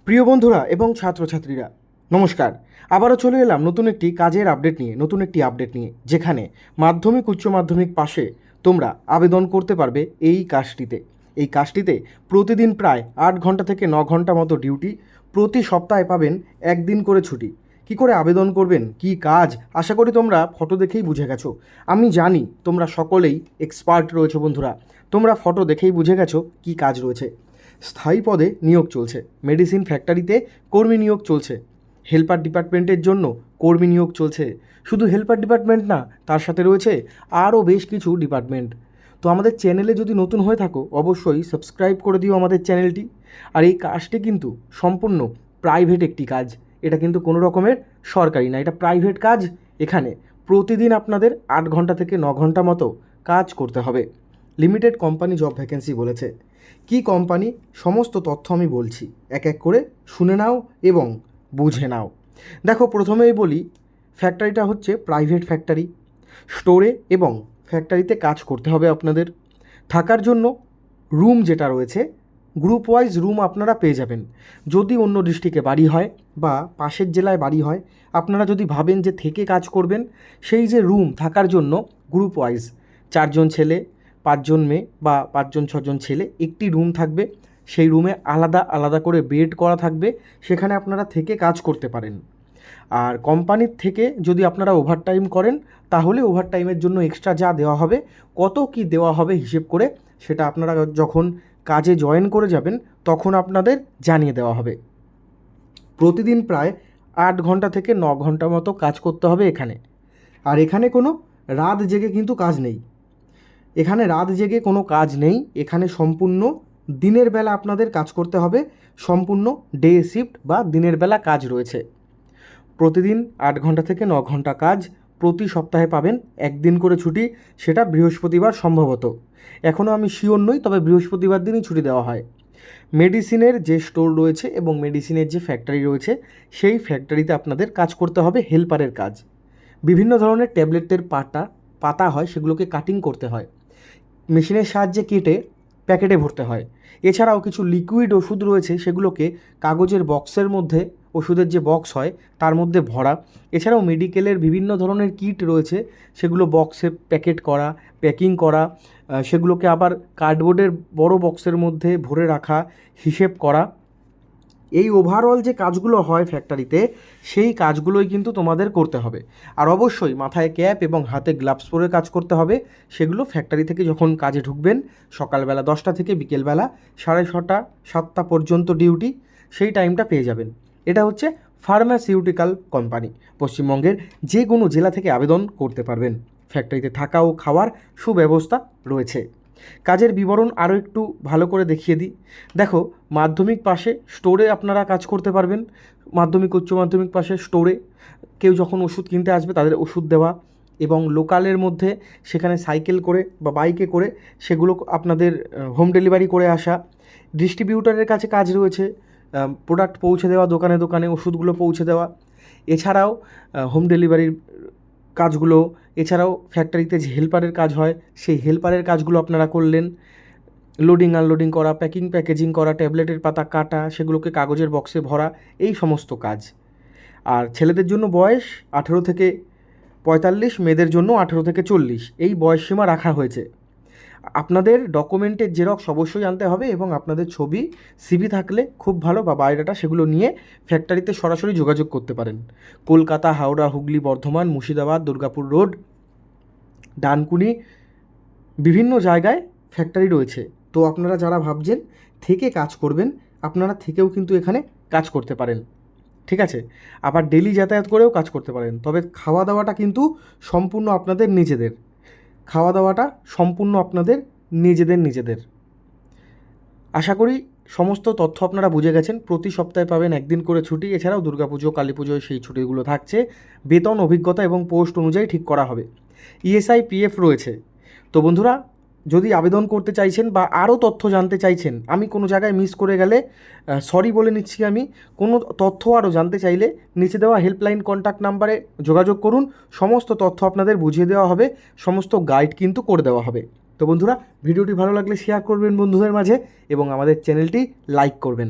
প্রিয় বন্ধুরা এবং ছাত্রছাত্রীরা নমস্কার। আবারও চলে এলাম নতুন একটি কাজের আপডেট নিয়ে, যেখানে মাধ্যমিক উচ্চ মাধ্যমিক পাশে তোমরা আবেদন করতে পারবে এই কাজটিতে প্রতিদিন প্রায় 8 ঘন্টা থেকে 9 ঘন্টা মতো ডিউটি, প্রতি সপ্তাহে পাবেন একদিন করে ছুটি। কি করে আবেদন করবেন, কি কাজ, আশা করি তোমরা ফটো দেখেই বুঝে গেছো। আমি জানি তোমরা সকলেই এক্সপার্ট রয়েছে বন্ধুরা, তোমরা ফটো দেখেই বুঝে গেছো কি কাজ রয়েছে। স্থায়ী পদে নিয়োগ চলছে, মেডিসিন ফ্যাক্টরিতে কর্মী নিয়োগ চলছে, হেল্পার ডিপার্টমেন্টের জন্য কর্মী নিয়োগ চলছে। শুধু হেল্পার ডিপার্টমেন্ট না, তার সাথে রয়েছে আরও বেশ কিছু ডিপার্টমেন্ট। তো আমাদের চ্যানেলে যদি নতুন হয়ে থাকো অবশ্যই সাবস্ক্রাইব করে দিও আমাদের চ্যানেলটি। আর এই কাজটি কিন্তু সম্পূর্ণ প্রাইভেট একটি কাজ, এটা কিন্তু কোনো রকমের সরকারি না, এটা প্রাইভেট কাজ। এখানে প্রতিদিন আপনাদের 8 ঘন্টা থেকে 9 ঘন্টা মতো কাজ করতে হবে। লিমিটেড কোম্পানি জব ভ্যাকেন্সি বলেছে। কি কোম্পানি সমস্ত তথ্য আমি বলছি, এক এক করে শুনে নাও এবং বুঝে নাও। দেখো, প্রথমেই বলি, ফ্যাক্টরিটা হচ্ছে প্রাইভেট ফ্যাক্টরি। স্টোরে এবং ফ্যাক্টরিতে কাজ করতে হবে আপনাদের। থাকার জন্য রুম যেটা রয়েছে, গ্রুপ ওয়াইজ রুম আপনারা পেয়ে যাবেন। যদি অন্য ডিস্ট্রিক্টে বাড়ি হয় বা পাশের জেলায় বাড়ি হয়, আপনারা যদি ভাবেন যে থেকে কাজ করবেন, সেই যে রুম থাকার জন্য গ্রুপ ওয়াইজ 4 জন ছেলে 5 জন মেয়ে বা 5 জন 6 জন ছেলে একটি রুম থাকবে। সেই রুমে আলাদা আলাদা করে বেড করা থাকবে, সেখানে আপনারা থেকে কাজ করতে পারেন। আর কোম্পানির থেকে যদি আপনারা ওভারটাইম করেন, তাহলে ওভারটাইমের জন্য এক্সট্রা যা দেওয়া হবে, কত কি দেওয়া হবে হিসেব করে, সেটা আপনারা যখন কাজে জয়েন করে যাবেন তখন আপনাদের জানিয়ে দেওয়া হবে। প্রতিদিন প্রায় 8 ঘন্টা থেকে 9 ঘন্টা মতো কাজ করতে হবে এখানে। আর এখানে কোনো রাত জেগে কিন্তু কাজ নেই, এখানে সম্পূর্ণ দিনের বেলা আপনাদের কাজ করতে হবে। সম্পূর্ণ ডে শিফট বা দিনের বেলা কাজ রয়েছে। প্রতিদিন 8 ঘন্টা থেকে 9 ঘন্টা কাজ, প্রতি সপ্তাহে পাবেন একদিন করে ছুটি, সেটা বৃহস্পতিবার সম্ভবত। এখনও আমি শিওর নই, তবে বৃহস্পতিবার দিনই ছুটি দেওয়া হয়। মেডিসিনের যে স্টোর রয়েছে এবং মেডিসিনের যে ফ্যাক্টরি রয়েছে, সেই ফ্যাক্টরিতে আপনাদের কাজ করতে হবে হেল্পারের কাজ। বিভিন্ন ধরনের ট্যাবলেটের পাতা হয়, সেগুলোকে কাটিং করতে হয়, মেশিনের সাহায্যে কেটে প্যাকেটে ভরতে হয়। এছাড়াও কিছু লিকুইড ওষুধ রয়েছে, সেগুলোকে কাগজের বক্সের মধ্যে, ওষুধের যে বক্স হয় তার মধ্যে ভরা। এছাড়াও মেডিকেলের বিভিন্ন ধরনের কিট রয়েছে, সেগুলো বক্সে প্যাকিং করা, সেগুলোকে আবার কার্ডবোর্ডের বড় বক্সের মধ্যে ভরে রাখা, হিসেব করা। এই ওভারঅল যে কাজগুলো হয় ফ্যাক্টরিতে, সেই কাজগুলোই কিন্তু তোমাদের করতে হবে। আর অবশ্যই মাথায় ক্যাপ এবং হাতে গ্লাভস পরে কাজ করতে হবে। সেগুলো ফ্যাক্টরি থেকে যখন কাজে ঢুকবেন, সকালবেলা 10টা থেকে বিকেলবেলা 6:30 7টা পর্যন্ত ডিউটি, সেই টাইমটা পেয়ে যাবেন। এটা হচ্ছে ফার্মাসিউটিক্যাল কোম্পানি। পশ্চিমবঙ্গের যে কোনো জেলা থেকে আবেদন করতে পারবেন। ফ্যাক্টরিতে থাকা ও খাওয়ার সুব্যবস্থা রয়েছে। কাজের বিবরণ আরও একটু ভালো করে দেখিয়ে দিই। দেখো, মাধ্যমিক পাশে স্টোরে আপনারা কাজ করতে পারবেন। মাধ্যমিক উচ্চ মাধ্যমিক পাশে স্টোরে কেউ যখন ওষুধ কিনতে আসবে তাদের ওষুধ দেওয়া, এবং লোকালের মধ্যে সেখানে সাইকেল করে বা বাইকে করে সেগুলো আপনাদের হোম ডেলিভারি করে আসা। ডিস্ট্রিবিউটারের কাছে কাজ রয়েছে, প্রোডাক্ট পৌঁছে দেওয়া, দোকানে দোকানে ওষুধগুলো পৌঁছে দেওয়া। এছাড়াও হোম ডেলিভারির কাজগুলো, এছাড়াও ফ্যাক্টরিতে যে হেল্পারের কাজ হয়, সেই হেল্পারের কাজগুলো আপনারা করলেন। লোডিং আনলোডিং করা, প্যাকেজিং করা, ট্যাবলেটের পাতা কাটা, সেগুলোকে কাগজের বক্সে ভরা, এই সমস্ত কাজ। আর ছেলেদের জন্য বয়স 18 থেকে 45, মেয়েদের জন্য 18 থেকে 40, এই বয়সসীমা রাখা হয়েছে। আপনাদের ডকুমেন্টের জেরক্স অবশ্যই আনতে হবে, এবং আপনাদের ছবি, সিভি থাকলে খুব ভালো, বা বায়োডাটা, সেগুলো নিয়ে ফ্যাক্টরিতে সরাসরি যোগাযোগ করতে পারেন। কলকাতা, হাওড়া, হুগলি, বর্ধমান, মুর্শিদাবাদ, দুর্গাপুর রোড, ডানকুনি, বিভিন্ন জায়গায় ফ্যাক্টরি রয়েছে। তো আপনারা যারা ভাবছেন থেকে কাজ করবেন, আপনারা থেকেও কিন্তু এখানে কাজ করতে পারেন, ঠিক আছে? আবার ডেলি যাতায়াত করেও কাজ করতে পারেন। তবে খাওয়া দাওয়াটা কিন্তু সম্পূর্ণ আপনাদের নিজেদের। আশা করি সমস্ত তথ্য আপনারা বুঝে গেছেন। প্রতি সপ্তাহে পাবেন একদিন করে ছুটি। এছাড়াও দুর্গাপুজো, কালী পুজোয় সেই ছুটিগুলো থাকছে। বেতন, অভিজ্ঞতা এবং পোস্ট অনুযায়ী ঠিক করা হবে। ইএসআই, পিএফ রয়েছে। তো বন্ধুরা, যদি আবেদন করতে চাইছেন বা আরও তথ্য জানতে চাইছেন, আমি কোনো জায়গায় মিস করে গেলে সরি বলে নিচ্ছি। আমি কোনো তথ্য আরও জানতে চাইলে নিচে দেওয়া হেল্পলাইন কন্ট্যাক্ট নাম্বারে যোগাযোগ করুন। সমস্ত তথ্য আপনাদের বুঝিয়ে দেওয়া হবে, সমস্ত গাইড কিন্তু করে দেওয়া হবে। তো বন্ধুরা, ভিডিওটি ভালো লাগলে শেয়ার করবেন বন্ধুদের মাঝে, এবং আমাদের চ্যানেলটি লাইক করবেন।